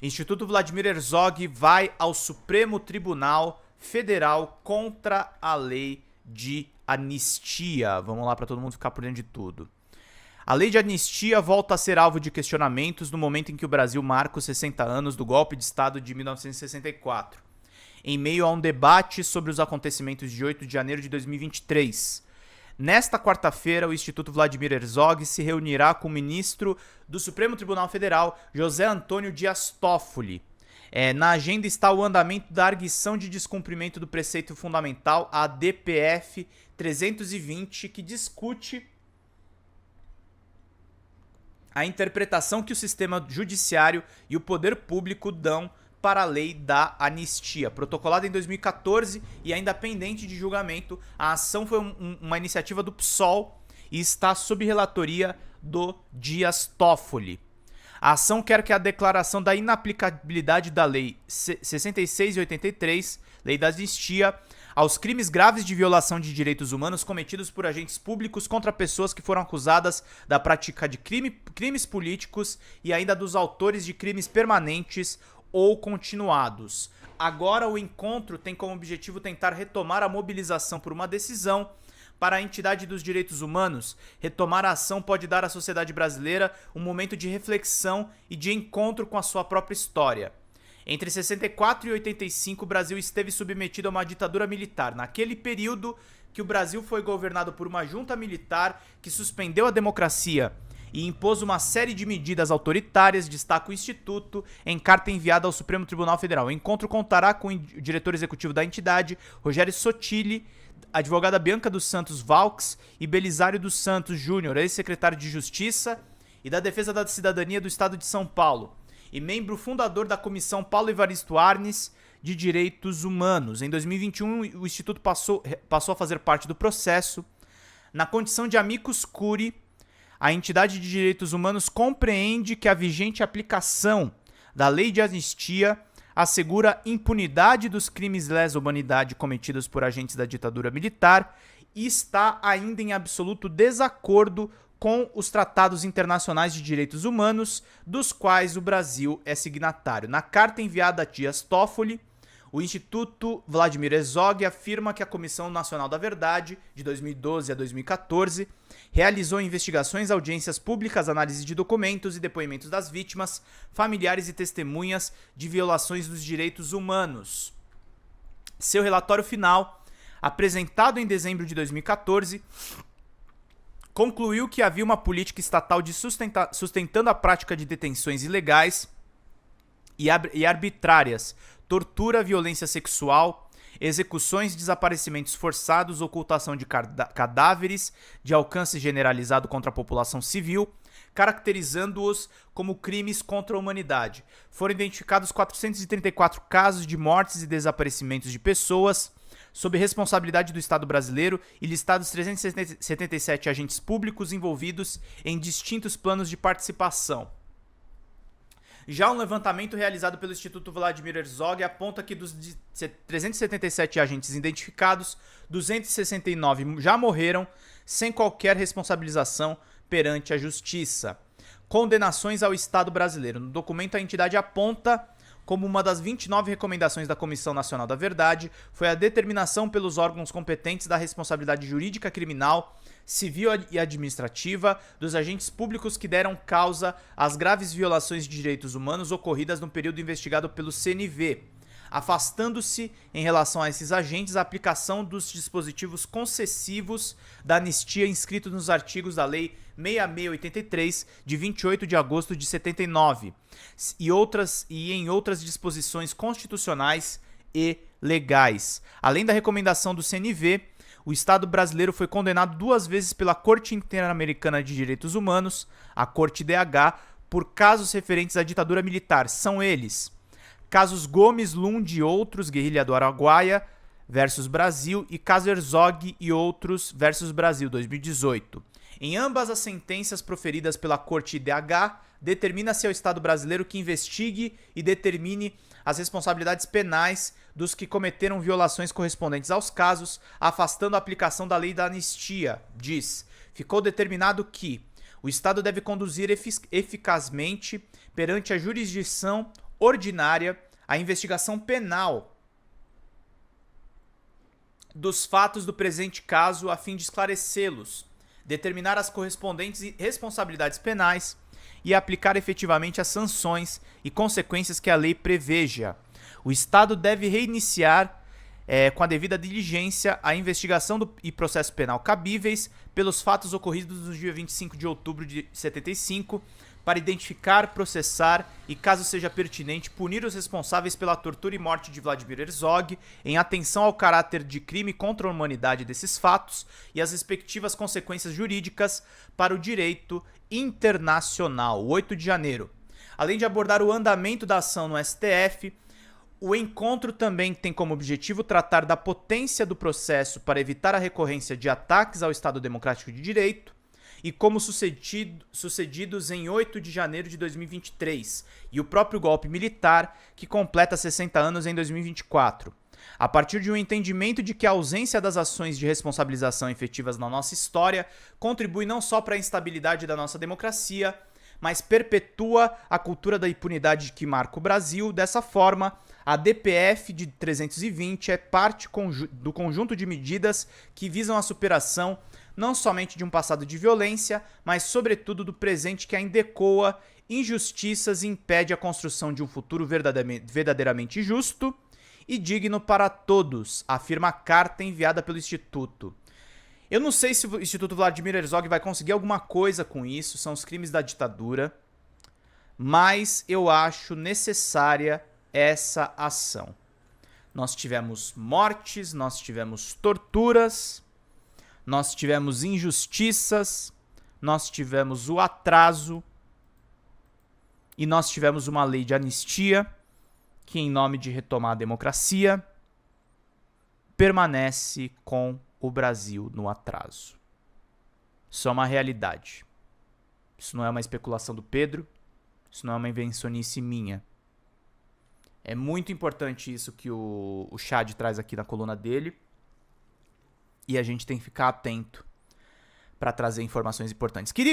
Instituto Vladimir Herzog vai ao Supremo Tribunal Federal contra a lei de anistia. Vamos lá para todo mundo ficar por dentro de tudo. A lei de anistia volta a ser alvo de questionamentos no momento em que o Brasil marca os 60 anos do golpe de Estado de 1964, em meio a um debate sobre os acontecimentos de 8 de janeiro de 2023. Nesta quarta-feira, o Instituto Vladimir Herzog se reunirá com o ministro do Supremo Tribunal Federal, José Antônio Dias Toffoli. Na agenda está o andamento da arguição de descumprimento do preceito fundamental, a DPF 320, que discute a interpretação que o sistema judiciário e o poder público dão para a lei da anistia. Protocolada em 2014 e ainda pendente de julgamento, a ação foi uma iniciativa do PSOL e está sob relatoria do Dias Toffoli. A ação quer que a declaração da inaplicabilidade da Lei 66/83, Lei da Anistia, aos crimes graves de violação de direitos humanos cometidos por agentes públicos contra pessoas que foram acusadas da prática de crimes políticos e ainda dos autores de crimes permanentes ou continuados. Agora o encontro tem como objetivo tentar retomar a mobilização por uma decisão. Para a entidade dos direitos humanos, retomar a ação pode dar à sociedade brasileira um momento de reflexão e de encontro com a sua própria história. Entre 64 e 85, o Brasil esteve submetido a uma ditadura militar. Naquele período que o Brasil foi governado por uma junta militar que suspendeu a democracia e impôs uma série de medidas autoritárias, destaca o Instituto em carta enviada ao Supremo Tribunal Federal. O encontro contará com o diretor executivo da entidade, Rogério Sotilli, a advogada Bianca dos Santos Valks e Belisário dos Santos Júnior, ex-secretário de Justiça e da Defesa da Cidadania do Estado de São Paulo, e membro fundador da Comissão Paulo Evaristo Arnes de Direitos Humanos. Em 2021, o Instituto passou a fazer parte do processo. Na condição de amicus curiae, a entidade de direitos humanos compreende que a vigente aplicação da lei de anistia assegura impunidade dos crimes de lesa humanidade cometidos por agentes da ditadura militar e está ainda em absoluto desacordo com os tratados internacionais de direitos humanos, dos quais o Brasil é signatário. Na carta enviada a Dias Toffoli, o Instituto Vladimir Herzog afirma que a Comissão Nacional da Verdade, de 2012 a 2014, realizou investigações, audiências públicas, análise de documentos e depoimentos das vítimas, familiares e testemunhas de violações dos direitos humanos. Seu relatório final, apresentado em dezembro de 2014, concluiu que havia uma política estatal de sustentando a prática de detenções ilegais e arbitrárias, tortura, violência sexual, execuções, desaparecimentos forçados, ocultação de cadáveres de alcance generalizado contra a população civil, caracterizando-os como crimes contra a humanidade. Foram identificados 434 casos de mortes e desaparecimentos de pessoas sob responsabilidade do Estado brasileiro e listados 377 agentes públicos envolvidos em distintos planos de participação. Já um levantamento realizado pelo Instituto Vladimir Herzog aponta que dos 377 agentes identificados, 269 já morreram sem qualquer responsabilização perante a justiça. Condenações ao Estado brasileiro. No documento, a entidade aponta como uma das 29 recomendações da Comissão Nacional da Verdade foi a determinação pelos órgãos competentes da responsabilidade jurídica criminal, civil e administrativa dos agentes públicos que deram causa às graves violações de direitos humanos ocorridas no período investigado pelo CNV, afastando-se, em relação a esses agentes, a aplicação dos dispositivos concessivos da anistia inscritos nos artigos da Lei 6683, de 28 de agosto de 79, e em outras disposições constitucionais e legais. Além da recomendação do CNV, o Estado brasileiro foi condenado 2 vezes pela Corte Interamericana de Direitos Humanos, a Corte DH, por casos referentes à ditadura militar. São eles: casos Gomes, Lund e outros, Guerrilha do Araguaia versus Brasil, e caso Herzog e outros versus Brasil, 2018. Em ambas as sentenças proferidas pela Corte IDH, determina-se ao Estado brasileiro que investigue e determine as responsabilidades penais dos que cometeram violações correspondentes aos casos, afastando a aplicação da lei da anistia. Diz: ficou determinado que o Estado deve conduzir eficazmente perante a jurisdição ordinária a investigação penal dos fatos do presente caso a fim de esclarecê-los, determinar as correspondentes responsabilidades penais e aplicar efetivamente as sanções e consequências que a lei preveja. O Estado deve reiniciar com a devida diligência a investigação e processo penal cabíveis pelos fatos ocorridos no dia 25 de outubro de 75, para identificar, processar e, caso seja pertinente, punir os responsáveis pela tortura e morte de Vladimir Herzog, em atenção ao caráter de crime contra a humanidade desses fatos e as respectivas consequências jurídicas para o direito internacional. 8 de janeiro. Além de abordar o andamento da ação no STF, o encontro também tem como objetivo tratar da potência do processo para evitar a recorrência de ataques ao Estado Democrático de Direito, e como sucedidos em 8 de janeiro de 2023, e o próprio golpe militar, que completa 60 anos em 2024. A partir de um entendimento de que a ausência das ações de responsabilização efetivas na nossa história contribui não só para a instabilidade da nossa democracia, mas perpetua a cultura da impunidade que marca o Brasil. Dessa forma, a DPF de 320 é parte do conjunto de medidas que visam a superação não somente de um passado de violência, mas sobretudo do presente que ainda ecoa injustiças e impede a construção de um futuro verdadeiramente justo e digno para todos, afirma a carta enviada pelo Instituto. Eu não sei se o Instituto Vladimir Herzog vai conseguir alguma coisa com isso, são os crimes da ditadura, mas eu acho necessária essa ação. Nós tivemos mortes, nós tivemos torturas, nós tivemos injustiças, nós tivemos o atraso e nós tivemos uma lei de anistia que, em nome de retomar a democracia, permanece com o Brasil no atraso. Isso é uma realidade. Isso não é uma especulação do Pedro, isso não é uma invencionice minha. É muito importante isso que o Chad traz aqui na coluna dele. E a gente tem que ficar atento para trazer informações importantes. Querido,